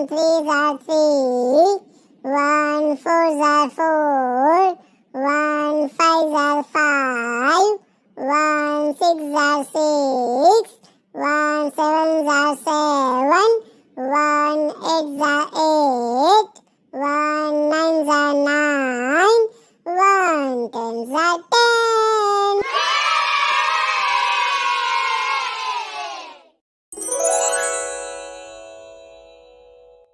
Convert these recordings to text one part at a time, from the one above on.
threes are three, 1 fours are four, 1 fives are five, 1 sixes are six, 1 sevens are seven, 1 eights are eight, 1 nines are nine, 1 tens are 10.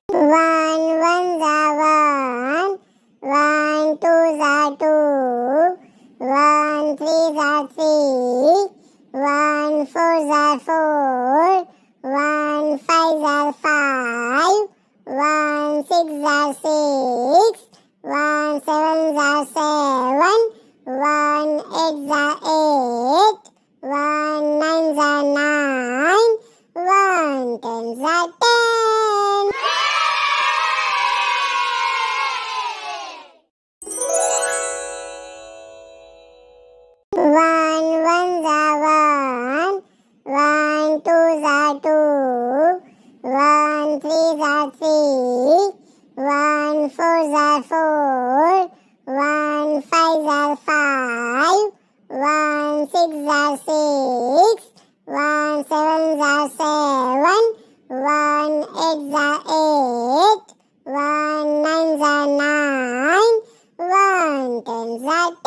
One ones are one, 1 twos are two, 1 threes are three, 1 fours are four, 1 fives are five, 1 sixes are six, 1 sevens are seven, 1 eights are eight, 1 nines are nine, 1 tens are 10. One ones are one, 1 twos are two, 1 threes are three, 1 fours are four, 1 fives are five, 1 sixes are six, 1 sevens are seven, 1 eights are eight, 1 nines are nine, 1 tens are 10.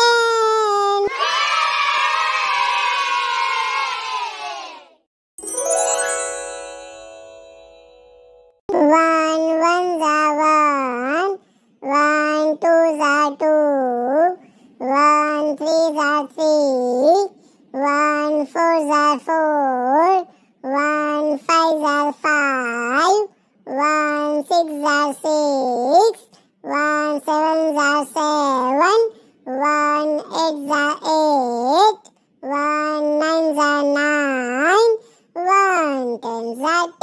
One ones are one, 1 twos are two, 1 threes are three, 1 fours are four, 1 fives are five, 1 sixes are six, 1 sevens are seven, 1 eights are eight, 1 nines are nine, 1 tens are 10.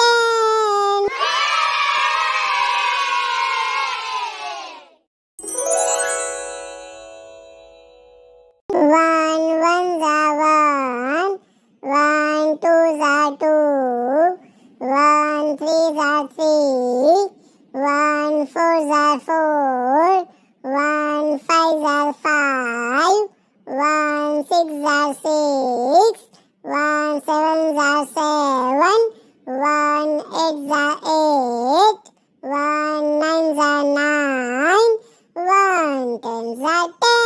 One ones are one, 1 twos are two, 1 threes are three, 1 fours are four, 1 fives are five, 1 sixes are six, 1 sevens are seven, 1 eights are eight, 1 nines are nine, 1 tens are 10.